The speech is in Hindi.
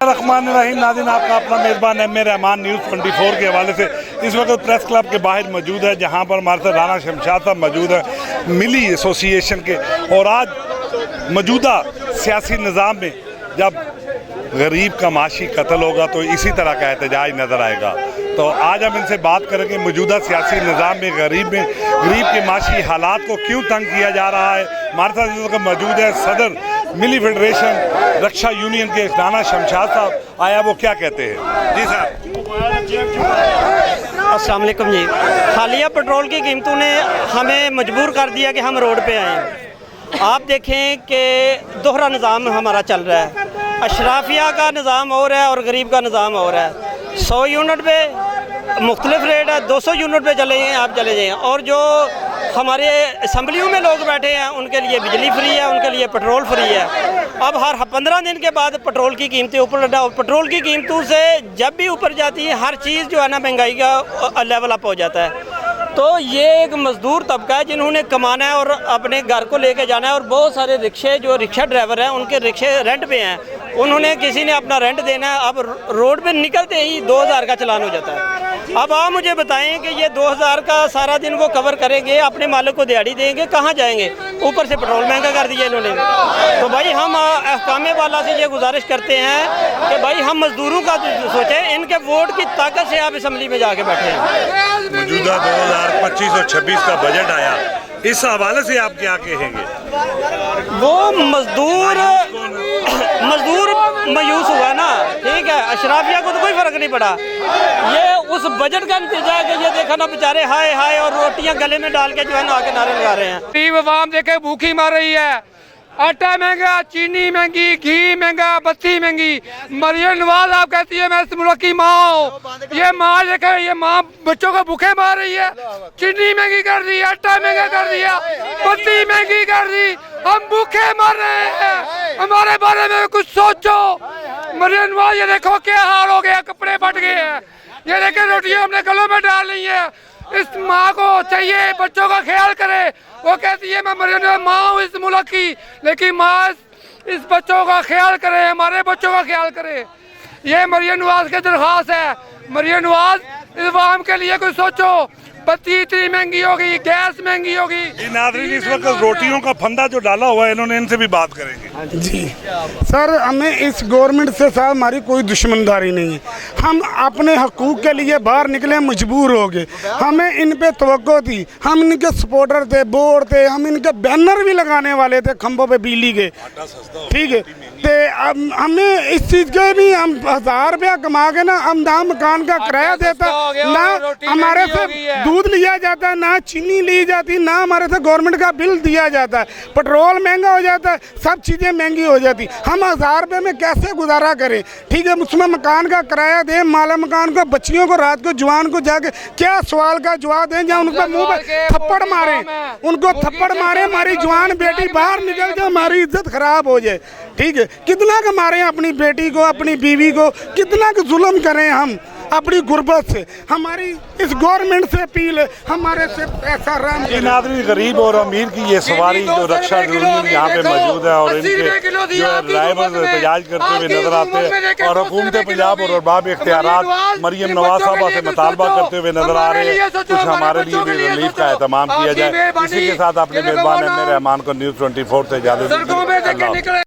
रहमान रहीम नाज़रीन, आपका अपना मेज़बान एम ए रहमान न्यूज़ 24 के हवाले से इस वक्त प्रेस क्लब के बाहर मौजूद है, जहां पर हमारे साथ राना शमशाद साहब मौजूद है, मिली एसोसिएशन के। और आज मौजूदा सियासी निज़ाम में जब गरीब का माशी कत्ल होगा तो इसी तरह का एहतजाज नज़र आएगा। तो आज हम इनसे बात करेंगे मौजूदा सियासी निज़ाम में गरीब के माशी हालात को क्यों तंग किया जा रहा है। हमारे साथ इस वक्त मौजूद है सदर मिली फेडरेशन रक्षा यूनियन के राना शमशाद साहब, आया वो क्या कहते हैं। जी सर। अस्सलाम वालेकुम जी। हालिया पेट्रोल की कीमतों ने हमें मजबूर कर दिया कि हम रोड पे आएँ। आप देखें कि दोहरा निज़ाम हमारा चल रहा है, अशराफिया का निज़ाम और है और गरीब का निज़ाम और है। 100 यूनिट पे मुख्तलिफ रेट है, 200 यूनिट पे चले जाएँ आप चले जाएँ। और जो हमारे असम्बलियों में लोग बैठे हैं उनके लिए बिजली फ्री है, उनके लिए पेट्रोल फ्री है। अब हर 15 दिन के बाद पेट्रोल की कीमतें ऊपर, पेट्रोल की कीमतों से जब भी ऊपर जाती है हर चीज़ जो है ना महंगाई का लेवल अप हो जाता है। तो ये एक मज़दूर तबका है जिन्होंने कमाना है और अपने घर को लेके जाना है। और बहुत सारे रिक्शे जो रिक्शा ड्राइवर हैं उनके रिक्शे रेंट पे हैं, उन्होंने किसी ने अपना रेंट देना है। अब रोड पे निकलते ही 2000 का चालान हो जाता है। अब आप मुझे बताएं कि ये 2000 का सारा दिन वो कवर करेंगे, अपने मालिक को दिहाड़ी देंगे, कहाँ जाएंगे। ऊपर से पेट्रोल महंगा कर दिया इन्होंने। तो भाई हम अहकामे वाला से ये गुजारिश करते हैं कि भाई हम मजदूरों का सोचें, इनके वोट की ताकत से आप असम्बली में जाके बैठे हैं। मौजूदा 2025 और 26 का बजट आया, इस हवाले से आप क्या कहेंगे। वो मजदूर मायूस हुआ ना, ठीक है, अशराफिया को तो कोई फर्क नहीं पड़ा। ये उस बजट का नतीजा है कि ये देखा ना बेचारे हाय हाय और रोटियां गले में डाल के जो है ना आके नारे लगा रहे हैं। गरीब आवाम देखे भूखी मर रही है, आटा महंगा, चीनी महंगी, घी महंगा, बत्ती महंगी। मरियम नवाज आप कहती है मैं इस मुल्क की माँ हूँ। ये माँ देखे, ये माँ बच्चों को भूखे मार रही है, चीनी महंगी कर दी, आटा महंगा कर दिया, बत्ती महंगी कर दी, हम भूखे मर रहे हैं। हमारे बारे में कुछ सोचो। मरियम नवाज ये देखो क्या हाल हो गया, कपड़े फट गए हैं। ये देखे रोटियाँ हमने गलों में डाल ली है। इस माँ को चाहिए बच्चों का ख्याल करे। वो कहती है मैं मरियम माँ हूँ इस मुल्क की, लेकिन माँ इस बच्चों का ख्याल करे, हमारे बच्चों का ख्याल करे। ये मरियम नवाज की दरख्वास्त है। मरियम नवाज इस आवाम के लिए कुछ सोचो। बत्ती इतनी महंगी होगी, गैस महंगी होगी। नाज़रीन, इस वक्त रोटियों का फंदा जो डाला हुआ है, इन्होंने इनसे भी बात करेंगे। जी सर, हमें इस गवर्नमेंट से साहब हमारी कोई दुश्मनदारी नहीं है। हम अपने हकूक़ के लिए बाहर निकले, मजबूर हो गए। हमें इन पे तवक्को थी, हम इनके सपोर्टर थे, बोर्ड थे, हम इनके बैनर भी लगाने वाले थे खंभों पे बिजली के, ठीक है। तो अब हमें इस चीज़ के नहीं, हम 1000 रुपया कमा के ना हम ना मकान का किराया देता, ना हमारे से दूध लिया जाता है, ना चीनी ली जाती, ना हमारे से गवर्नमेंट का बिल दिया जाता है। पेट्रोल महंगा हो जाता है, सब चीज़ें महंगी हो जाती। हम 1000 रुपये में कैसे गुजारा करें, ठीक है। उसमें मकान का किराया दें, माला मकान को, बच्चियों को रात को जवान को जाके क्या सवाल का जवाब दें, जहाँ उनका मुँह पर थप्पड़ मारें, उनको थप्पड़ मारें, हमारी जवान बेटी बाहर निकल जाए, हमारी इज्जत खराब हो जाए, ठीक है। कितना का मारें अपनी बेटी को, अपनी बीवी को, कितना का जुल्म करें हम अपनी गुर्बत से। हमारी इस गवर्नमेंट से अपील है, हमारे से पैसा राम। नाज़रीन, गरीब और अमीर की ये सवारी जो रक्षा यूनियन यहाँ पे मौजूद है और इनके जो ड्राइवर एहतजाज करते हुए नजर आते हैं और हुकूमत पंजाब और अरबाब इख्तियारात मरियम नवाज साहबा से मुतालबा करते हुए नजर आ रहे हैं कुछ हमारे लिए भी रिलीफ का एहतमाम किया जाए। इसी के साथ अपने मेज़बान एम ए रहमान को न्यूज़ 24 से इजाज़त दीजिए।